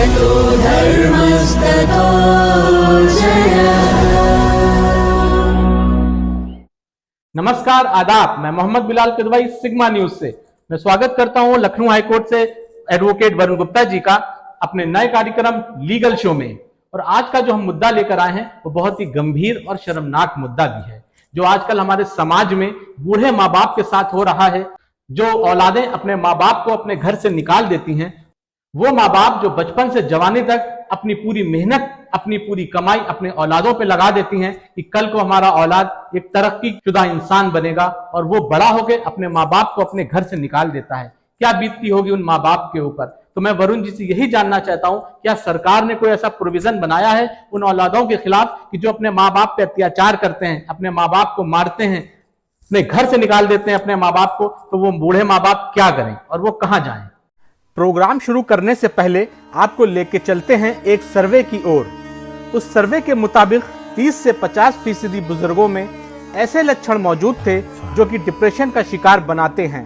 जयतु धर्मस्ततो जयः। नमस्कार, आदाब। मैं मोहम्मद बिलाल किदवई सिग्मा न्यूज से मैं स्वागत करता हूं लखनऊ हाईकोर्ट से एडवोकेट वरुण गुप्ता जी का अपने नए कार्यक्रम लीगल शो में। और आज का जो हम मुद्दा लेकर आए हैं वो बहुत ही गंभीर और शर्मनाक मुद्दा भी है, जो आजकल हमारे समाज में बूढ़े माँ बाप के साथ हो रहा है। जो औलादें अपने माँ बाप को अपने घर से निकाल देती हैं, वो माँ बाप जो बचपन से जवानी तक अपनी पूरी मेहनत, अपनी पूरी कमाई अपने औलादों पे लगा देती हैं कि कल को हमारा औलाद एक तरक्की शुदा इंसान बनेगा, और वो बड़ा होकर अपने माँ बाप को अपने घर से निकाल देता है। क्या बीतती होगी उन माँ बाप के ऊपर। तो मैं वरुण जी से यही जानना चाहता हूं, क्या सरकार ने कोई ऐसा प्रोविजन बनाया है उन औलादों के खिलाफ कि जो अपने माँ बाप पे अत्याचार करते हैं, अपने माँ बाप को मारते हैं, अपने घर से निकाल देते हैं अपने माँ बाप को, तो वो बूढ़े माँ बाप क्या करें और वो कहां जाएं। प्रोग्राम शुरू करने से पहले आपको लेके चलते हैं एक सर्वे की ओर। उस सर्वे के मुताबिक 30 से 50% बुजुर्गों में ऐसे लक्षण मौजूद थे जो कि डिप्रेशन का शिकार बनाते हैं।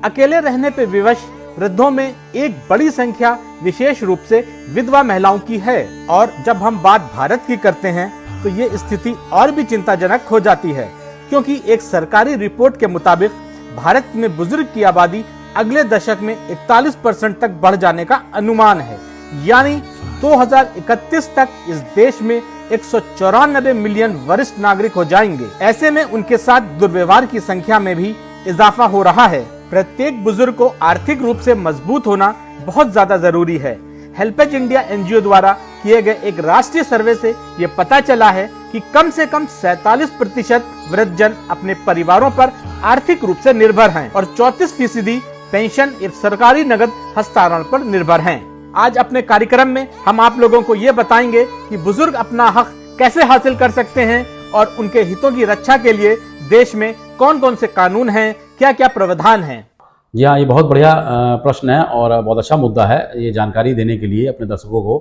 अकेले रहने पर विवश वृद्धों में एक बड़ी संख्या विशेष रूप से विधवा महिलाओं की है। और जब हम बात भारत की करते हैं तो ये स्थिति और भी चिंताजनक हो जाती है, क्योंकि एक सरकारी रिपोर्ट के मुताबिक भारत में बुजुर्ग की आबादी अगले दशक में 41% तक बढ़ जाने का अनुमान है। यानी 2031 तक इस देश में 194 मिलियन वरिष्ठ नागरिक हो जाएंगे। ऐसे में उनके साथ दुर्व्यवहार की संख्या में भी इजाफा हो रहा है। प्रत्येक बुजुर्ग को आर्थिक रूप से मजबूत होना बहुत ज्यादा जरूरी है। हेल्पेज इंडिया एनजीओ द्वारा किए गए एक राष्ट्रीय सर्वे से ये पता चला है कि कम से कम 47% वृद्धजन अपने परिवारों पर आर्थिक रूप से निर्भर हैं और 34% पेंशन या सरकारी नगद हस्तांतरण पर निर्भर हैं। आज अपने कार्यक्रम में हम आप लोगों को ये बताएंगे कि बुजुर्ग अपना हक कैसे हासिल कर सकते हैं और उनके हितों की रक्षा के लिए देश में कौन कौन से कानून हैं, क्या क्या प्रावधान हैं। जी हाँ, ये बहुत बढ़िया प्रश्न है और बहुत अच्छा मुद्दा है ये जानकारी देने के लिए अपने दर्शकों को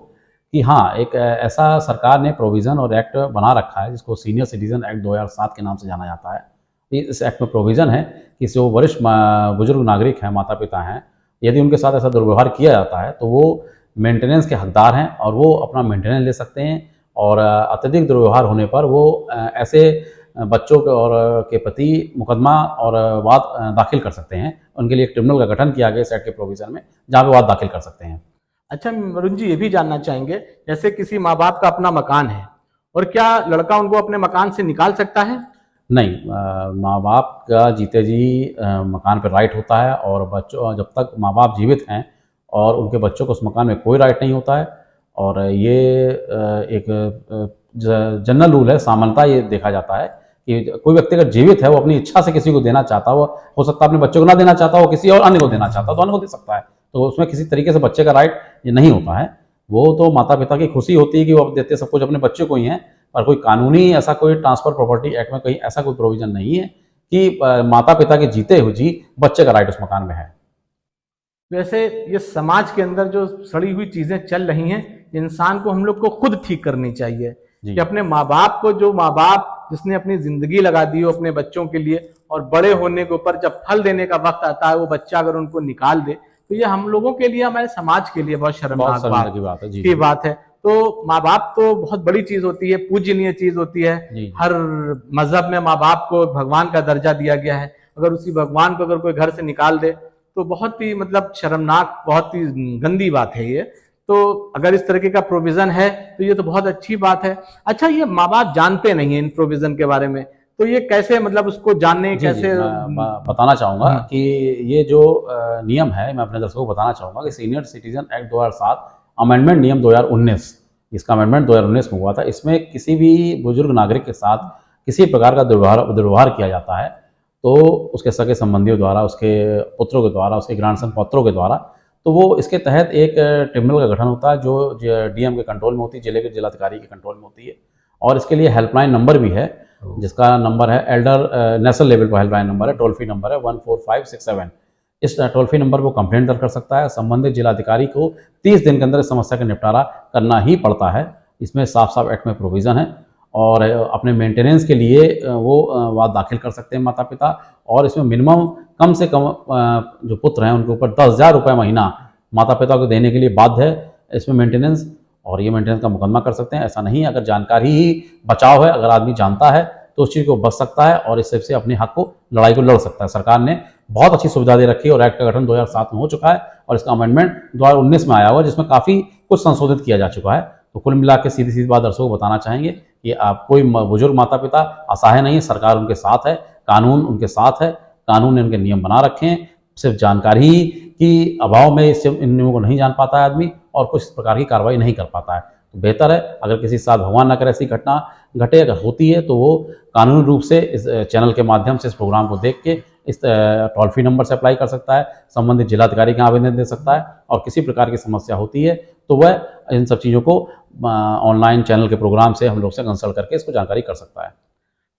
कि हाँ, एक ऐसा सरकार ने प्रोविज़न और एक्ट बना रखा है जिसको सीनियर सिटीजन एक्ट 2007 के नाम से जाना जाता है। इस एक्ट में प्रोविज़न है कि जो वरिष्ठ बुजुर्ग नागरिक हैं, माता पिता हैं, यदि उनके साथ ऐसा दुर्व्यवहार किया जाता है तो वो मेंटेनेंस के हकदार हैं और वो अपना मेंटेनेंस ले सकते हैं। और अत्यधिक दुर्व्यवहार होने पर वो ऐसे बच्चों के और के प्रति मुकदमा और वाद दाखिल कर सकते हैं। उनके लिए एक ट्रिब्यूनल का गठन किया गया इस एक्ट के प्रोविज़न में, जहाँ पे वाद दाखिल कर सकते हैं। अच्छा वरुण जी, ये भी जानना चाहेंगे, जैसे किसी माँ बाप का अपना मकान है और क्या लड़का उनको अपने मकान से निकाल सकता है? नहीं, माँ बाप का जीते जी मकान पर राइट होता है और बच्चों जब तक माँ बाप जीवित हैं और उनके बच्चों को उस मकान में कोई राइट नहीं होता है। और ये एक जनरल रूल है, सामान्यता ये देखा जाता है कि कोई व्यक्ति अगर जीवित है वो अपनी इच्छा से किसी को देना चाहता हो सकता है अपने बच्चों को ना देना चाहता हो, किसी और अन्य को देना चाहता हो तो अन्य को दे सकता है। तो उसमें किसी तरीके से बच्चे का राइट ये नहीं होता है। वो तो माता पिता की खुशी होती है कि वो देते सब कुछ अपने बच्चे को ही हैं, और कोई कानूनी ऐसा कोई ट्रांसफर प्रॉपर्टी एक्ट में कहीं ऐसा कोई प्रोविजन नहीं है कि माता पिता के जीते हुए जी बच्चे का राइट उस मकान में है। वैसे ये समाज के अंदर जो सड़ी हुई चीजें चल रही हैं, इंसान को हम लोग को खुद ठीक करनी चाहिए कि अपने माँ बाप को, जो माँ बाप जिसने अपनी जिंदगी लगा दी हो अपने बच्चों के लिए, और बड़े होने के ऊपर जब फल देने का वक्त आता है वो बच्चा अगर उनको निकाल दे तो ये हम लोगों के लिए, हमारे समाज के लिए बहुत शर्मनाक बात है। तो माँ बाप तो बहुत बड़ी चीज होती है, पूजनीय चीज होती है। हर मजहब में माँ बाप को भगवान का दर्जा दिया गया है। अगर उसी भगवान को अगर कोई घर से निकाल दे तो बहुत ही मतलब शर्मनाक, बहुत ही गंदी बात है ये। तो अगर इस तरीके का प्रोविजन है तो ये तो बहुत अच्छी बात है। अच्छा, ये माँ बाप जानते नहीं है इन प्रोविजन के बारे में, तो ये कैसे मतलब उसको जानने कैसे? बताना चाहूँगा कि ये जो नियम है, मैं अपने दर्शकों को बताना चाहूँगा कि सीनियर सिटीजन एक्ट 2007 अमेंडमेंट नियम 2019, इसका अमेंडमेंट 2019 में हुआ था। इसमें किसी भी बुजुर्ग नागरिक के साथ किसी प्रकार का दुर्व्यवहार किया जाता है तो उसके सगे संबंधियों द्वारा, उसके पुत्रों के द्वारा, उसके ग्रांडसन पौत्रों के द्वारा, तो वो इसके तहत एक ट्रिब्यूनल का गठन होता है जो डीएम के कंट्रोल में होती है, जिले के जिलाधिकारी के कंट्रोल में होती है। और इसके लिए हेल्पलाइन नंबर भी है, जिसका नंबर है एल्डर नेशनल लेवल पर हेल्पलाइन नंबर है, टोल फ्री नंबर है 14567। इस टोल फ्री नंबर पर कंप्लेंट दर्ज कर सकता है। संबंधित जिलाधिकारी को 30 दिन के अंदर इस समस्या का निपटारा करना ही पड़ता है। इसमें साफ साफ एक्ट में प्रोविज़न है। और अपने मेंटेनेंस के लिए वो वाद दाखिल कर सकते हैं माता पिता। और इसमें मिनिमम कम से कम जो पुत्र हैं उनके ऊपर 10,000 रुपये महीना माता पिता को देने के लिए बाध्य है। इसमें मेंटेनेंस, और ये मेंटेनेंस का मुकदमा कर सकते हैं। ऐसा नहीं है, अगर जानकारी ही बचाव है, अगर आदमी जानता है तो उस चीज़ को बच सकता है और इससे से अपने हक को, लड़ाई को लड़ सकता है। सरकार ने बहुत अच्छी सुविधा दे रखी है और एक्ट का गठन 2007 में हो चुका है और इसका अमेंडमेंट 2019 में आया हुआ है, जिसमें काफ़ी कुछ संशोधित किया जा चुका है। तो कुल मिला के सीधी सीधी बात दर्शकों को बताना चाहेंगे कि आप कोई बुजुर्ग माता पिता असहाय नहीं है, सरकार उनके साथ है, कानून उनके साथ है, कानून ने उनके नियम बना रखे हैं। सिर्फ जानकारी की अभाव में इन नियमों को नहीं जान पाता है आदमी और कुछ प्रकार की कार्रवाई नहीं कर पाता है। तो बेहतर है, अगर किसी के साथ भगवान न करे ऐसी घटना घटे, अगर होती है तो वो कानूनी रूप से इस चैनल के माध्यम से इस प्रोग्राम को देख के इस टोल फ्री नंबर से अप्लाई कर सकता है, संबंधित जिलाधिकारी के आवेदन दे सकता है और किसी प्रकार की समस्या होती है तो वह इन सब चीज़ों को ऑनलाइन चैनल के प्रोग्राम से हम लोग से कंसल्ट करके इसको जानकारी कर सकता है।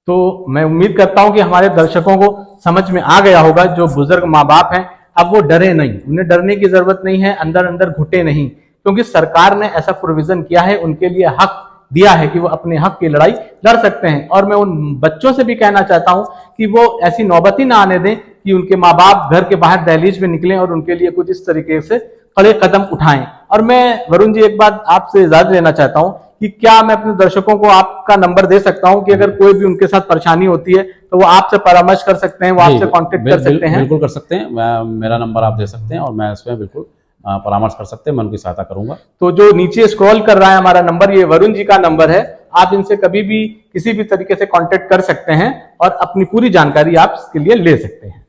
तो मैं उम्मीद करता हूं कि हमारे दर्शकों को समझ में आ गया होगा, जो बुजुर्ग माँ बाप हैं अब वो डरे नहीं, उन्हें डरने की जरूरत नहीं है, अंदर अंदर घुटे नहीं, क्योंकि सरकार ने ऐसा प्रोविजन किया है, उनके लिए हक दिया है कि वो अपने हक की लड़ाई लड़ सकते हैं। और मैं उन बच्चों से भी कहना चाहता हूं कि वो ऐसी नौबत ही ना आने दें कि उनके माँ बाप घर के बाहर दहलीज में निकलें और उनके लिए कुछ इस तरीके से कड़े कदम उठाएं। और मैं वरुण जी एक बात आपसे इजाजत लेना चाहता हूं कि क्या मैं अपने दर्शकों को आपका नंबर दे सकता हूं कि अगर कोई भी उनके साथ परेशानी होती है तो वो आपसे परामर्श कर सकते हैं, वो आपसे कांटेक्ट कर सकते हैं? बिल्कुल कर सकते हैं, मेरा नंबर आप दे सकते हैं और मैं इसमें बिल्कुल परामर्श कर सकते हैं, मैं उनकी सहायता करूंगा। तो जो नीचे स्क्रॉल कर रहा है हमारा नंबर, ये वरुण जी का नंबर है, आप इनसे कभी भी किसी भी तरीके से कांटेक्ट कर सकते हैं और अपनी पूरी जानकारी आप इसके लिए ले सकते हैं।